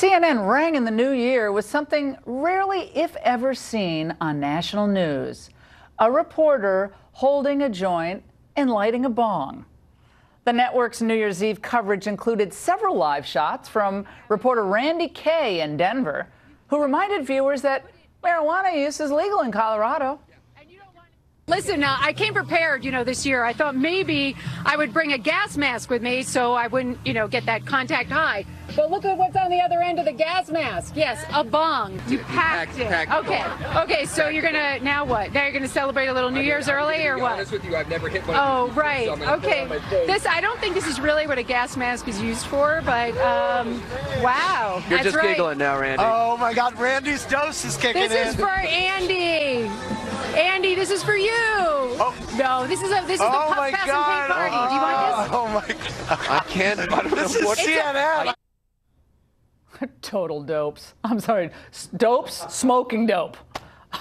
CNN rang in the new year with something rarely, if ever, seen on national news. A reporter holding a joint and lighting a bong. The network's New Year's Eve coverage included several live shots from reporter Randy Kay in Denver, who reminded viewers that marijuana use is legal in Colorado. Listen, I came prepared, this year. I thought maybe I would bring a gas mask with me so I wouldn't, get that contact high. But look at what's on the other end of the gas mask. Yes, a bong. You packed it. Okay, so you're going to, now what? Now you're going to celebrate a little New Year's early or what? To be honest with you, I've never hit one of these. Right. So Okay. I don't think this is really what a gas mask is used for, but wow. You're That's just giggling now, Randy. Oh my God, Randy's dose is kicking in. This is for Andy. Andy, this is for you. Oh. No, this is the Puff Pass and Pay party. Do you want this? Oh my God. I can't. I don't This know is what. CNN. Total dopes. I'm sorry, dopes, smoking dope.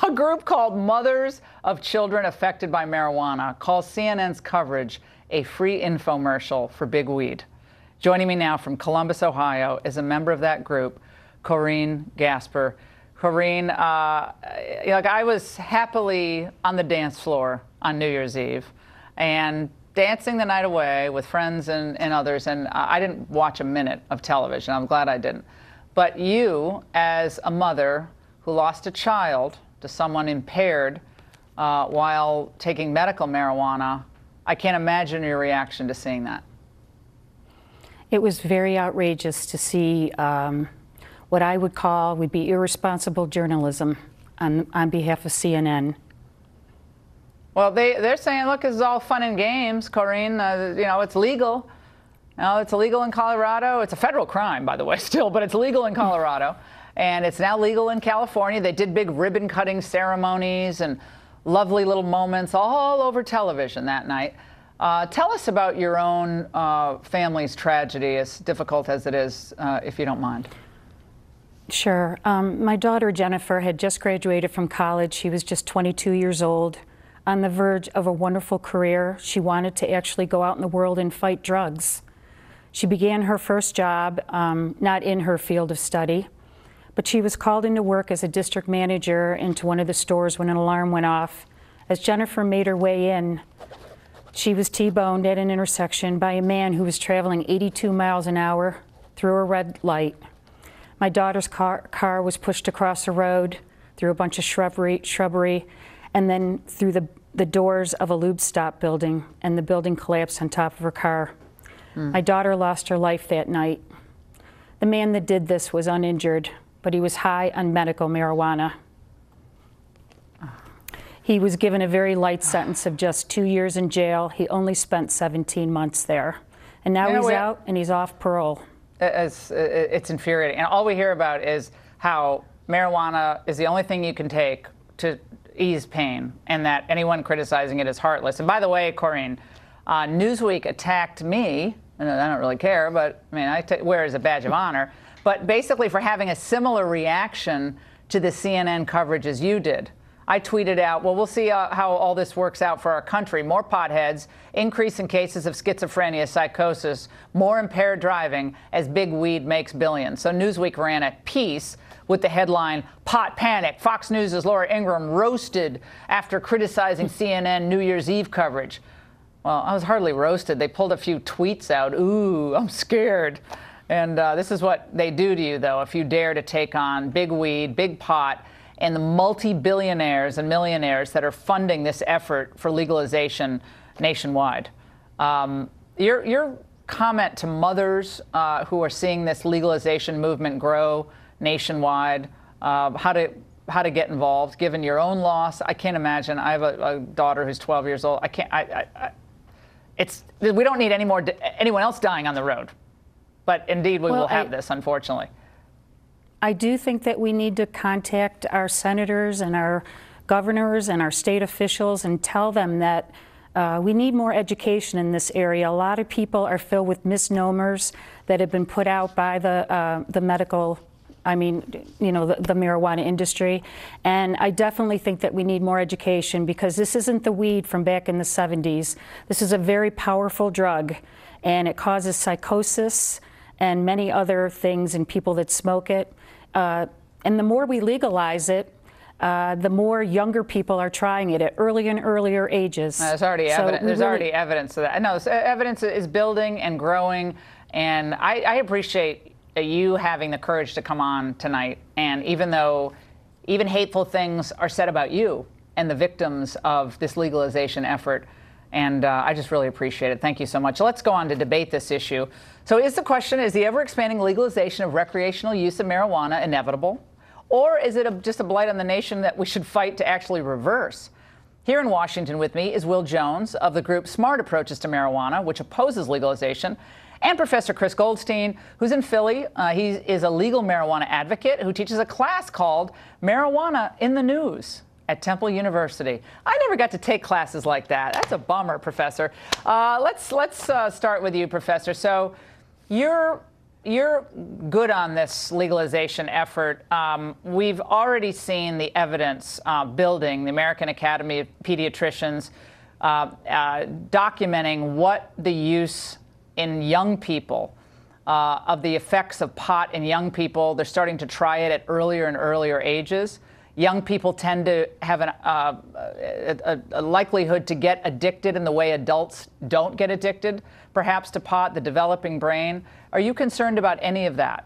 A group called Mothers of Children Affected by Marijuana calls CNN's coverage a free infomercial for big weed. Joining me now from Columbus, Ohio, is a member of that group, Corinne Gasper. Corinne, I was happily on the dance floor on New Year's Eve and dancing the night away with friends and others, and I didn't watch a minute of television. I'm glad I didn't. But you, as a mother who lost a child to someone impaired while taking medical marijuana, I can't imagine your reaction to seeing that. It was very outrageous to see what I would be irresponsible journalism on behalf of CNN. Well, they're saying, look, this is all fun and games, Corinne. It's legal. It's illegal in Colorado. It's a federal crime, by the way, still, but it's legal in Colorado. And it's now legal in California. They did big ribbon-cutting ceremonies and lovely little moments all over television that night. Tell us about your own family's tragedy, as difficult as it is, if you don't mind. Sure. My daughter, Jennifer, had just graduated from college. She was just 22 years old, on the verge of a wonderful career. She wanted to actually go out in the world and fight drugs. She began her first job, not in her field of study, but she was called into work as a district manager into one of the stores when an alarm went off. As Jennifer made her way in, she was T-boned at an intersection by a man who was traveling 82 miles an hour through a red light. My daughter's car was pushed across the road through a bunch of shrubbery, and then through the doors of a lube stop building, and the building collapsed on top of her car. My daughter lost her life that night. The man that did this was uninjured, but he was high on medical marijuana. He was given a very light sentence of just 2 years in jail. He only spent 17 months there. And now he's out and he's off parole. It's infuriating. And all we hear about is how marijuana is the only thing you can take to ease pain, and that anyone criticizing it is heartless. And by the way, Corinne, Newsweek attacked me, and I don't really care, but I mean, I wear it as a badge of honor, but basically for having a similar reaction to the CNN coverage as you did. I tweeted out, well, we'll see how all this works out for our country. More potheads, increase in cases of schizophrenia, psychosis, more impaired driving as big weed makes billions. So Newsweek ran a piece with the headline, Pot Panic, Fox News' Laura Ingraham roasted after criticizing CNN New Year's Eve coverage. Well, I was hardly roasted. They pulled a few tweets out. Ooh, I'm scared. And this is what they do to you, though, if you dare to take on big weed, big pot, and the multi-billionaires and millionaires that are funding this effort for legalization nationwide. Your comment to mothers who are seeing this legalization movement grow nationwide, how to get involved, given your own loss. I can't imagine. I have a daughter who's 12 years old. We don't need anyone else dying on the road. But indeed, we will have this, unfortunately. I do think that we need to contact our senators and our governors and our state officials and tell them that we need more education in this area. A lot of people are filled with misnomers that have been put out by the medical, the marijuana industry. And I definitely think that we need more education, because this isn't the weed from back in the 70s. This is a very powerful drug, and it causes psychosis and many other things in people that smoke it. And the more we legalize it, the more younger people are trying it at earlier and earlier ages. There's already evidence. There's already evidence of that. No, evidence is building and growing, and I appreciate you having the courage to come on tonight. And even though even hateful things are said about you and the victims of this legalization effort, and I just really appreciate it. Thank you so much. Let's go on to debate this issue. So is the question, is the ever-expanding legalization of recreational use of marijuana inevitable? Or is it just a blight on the nation that we should fight to actually reverse? Here in Washington with me is Will Jones of the group Smart Approaches to Marijuana, which opposes legalization, and Professor Chris Goldstein, who's in Philly. He is a legal marijuana advocate who teaches a class called Marijuana in the News at Temple University. I never got to take classes like that. That's a bummer, Professor. Let's start with you, Professor. So you're good on this legalization effort. We've already seen the evidence building. The American Academy of Pediatricians documenting what the use in young people of the effects of pot in young people. They're starting to try it at earlier and earlier ages. Young people tend to have a likelihood to get addicted in the way adults don't get addicted, perhaps to pot, the developing brain. Are you concerned about any of that?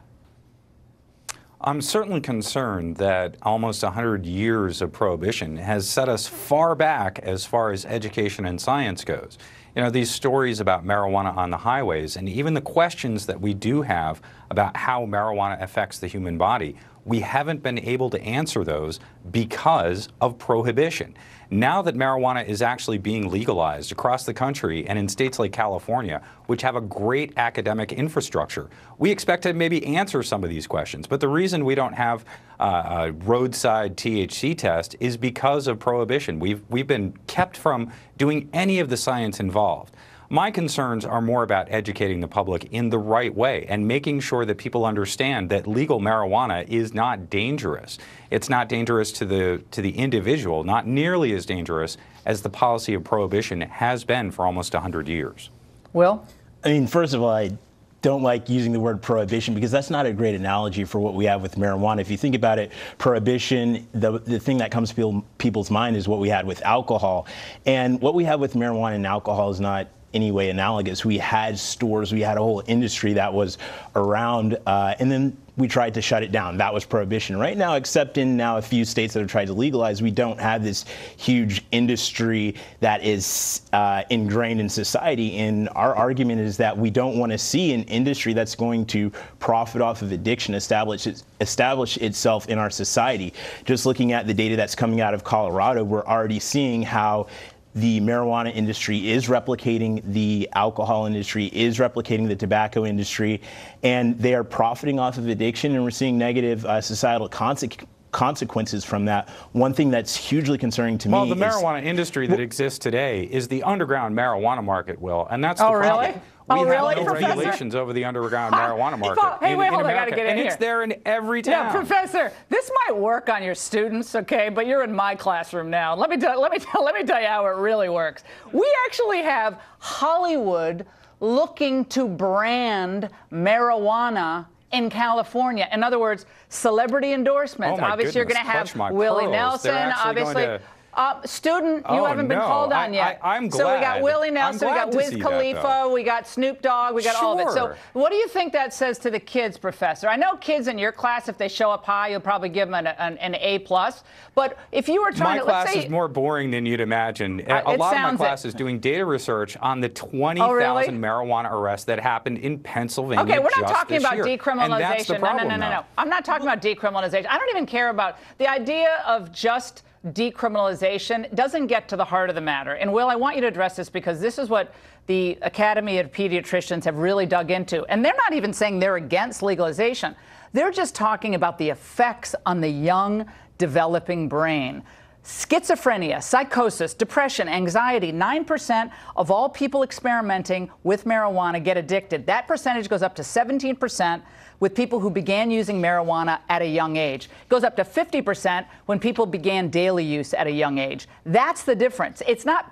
I'm certainly concerned that almost 100 years of prohibition has set us far back as far as education and science goes. You know, these stories about marijuana on the highways and even the questions that we do have about how marijuana affects the human body, we haven't been able to answer those because of prohibition. Now that marijuana is actually being legalized across the country and in states like California, which have a great academic infrastructure, we expect to maybe answer some of these questions. But the reason we don't have a roadside THC test is because of prohibition. We've been kept from doing any of the science involved. My concerns are more about educating the public in the right way and making sure that people understand that legal marijuana is not dangerous. It's not dangerous to the individual, not nearly as dangerous as the policy of prohibition has been for almost 100 years. Will? I mean, first of all, I don't like using the word prohibition because that's not a great analogy for what we have with marijuana. If you think about it, prohibition, the thing that comes to people's mind is what we had with alcohol. And what we have with marijuana and alcohol is not anyway analogous. We had stores, we had a whole industry that was around, and then we tried to shut it down. That was prohibition. Right now, except in now a few states that have tried to legalize, we don't have this huge industry that is ingrained in society. And our argument is that we don't want to see an industry that's going to profit off of addiction establish itself in our society. Just looking at the data that's coming out of Colorado, we're already seeing how the marijuana industry is replicating the alcohol industry, is replicating the tobacco industry, and they are profiting off of addiction, and we're seeing negative societal consequences from that. One thing that's hugely concerning to me is... Well, the marijuana industry that exists today is the underground marijuana market, Will, and that's the problem. Really? We have really, no Professor? regulations over the underground marijuana market. Hey, wait, in hold on, I America. gotta get in and here. It's there in every town. Yeah, Professor, this might work on your students, okay, but you're in my classroom now. Let me tell you how it really works. We actually have Hollywood looking to brand marijuana in California. In other words, celebrity endorsements. Oh my Obviously, you're going to goodness, have clutch my Willie pearls. Nelson. They're actually Obviously. going to... Student, you Oh, haven't been no. called on yet. I'm glad. So we got Willie Nelson, we I'm glad got to Wiz see that, Khalifa, though. we got Snoop Dogg, we got all of it. So Sure. what do you think that says to the kids, Professor? I know kids in your class, if they show up high, you'll probably give them an A+. But if you were trying My to, class let's say, is more boring than you'd imagine. A it lot of my sounds class it. is doing data research on the 20,000 really? marijuana arrests that happened in Pennsylvania. Okay, we're not just talking this about year. decriminalization. And that's the problem, No. I'm not talking about decriminalization. I don't even care about the idea of just decriminalization. Doesn't get to the heart of the matter. And Will, I want you to address this because this is what the Academy of Pediatricians have really dug into. And they're not even saying they're against legalization. They're just talking about the effects on the young, developing brain. Schizophrenia, psychosis, depression, anxiety, 9% of all people experimenting with marijuana get addicted. That percentage goes up to 17% with people who began using marijuana at a young age. It goes up to 50% when people began daily use at a young age. That's the difference. It's not,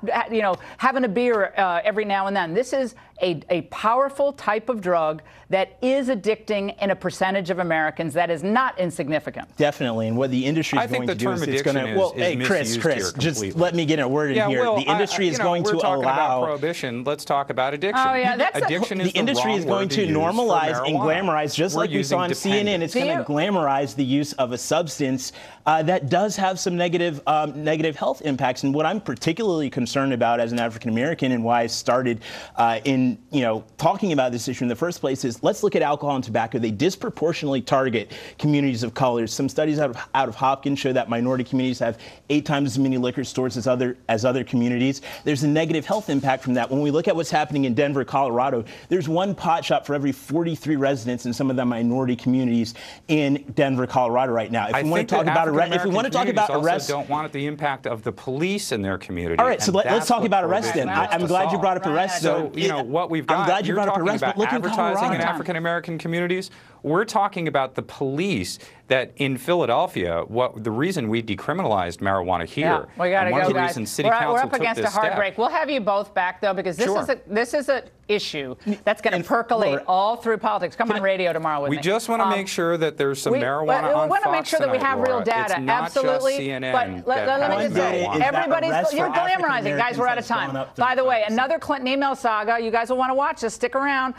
having a beer every now and then. This is a powerful type of drug that is addicting in a percentage of Americans that is not insignificant. Definitely, and what the industry is going to do is it's going to. Well, hey, Chris, just let me get a word in here. The industry is going to allow. We're talking about prohibition. Let's talk about addiction. Oh yeah, that's addiction. The industry is going to normalize and glamorize, just like we saw on CNN. It's going to glamorize the use of a substance that does have some negative health impacts. And what I'm particularly concerned about as an African American, and why I started in talking about this issue in the first place, is let's look at alcohol and tobacco. They disproportionately target communities of color. Some studies out of Hopkins show that minority communities have 8 times as many liquor stores as other communities. There's a negative health impact from that. When we look at what's happening in Denver, Colorado, there's 1 pot shop for every 43 residents in some of the minority communities in Denver, Colorado right now. If we want to talk about arrests, don't want the impact of the police in their community. All right, so let's talk about arrests then. I'm glad you brought up arrests. So what we've got. I'm glad you brought up arrests, about but look in advertising in Colorado. African American communities. We're talking about the police that in Philadelphia, the reason we decriminalized marijuana here, yeah, we gotta and one go, of the guys. reasons City we're Council up against took this a hard step. break. We'll have you both back though, because this is an issue that's going to percolate all through politics. Come on radio tomorrow with me. We just want to make sure that there's some marijuana on We want to make sure that we have real data. It's not absolutely. Just CNN but let me just say, you're glamorizing. Guys, we're out of time. By the way, another Clinton email saga. You guys will want to watch this. Stick around.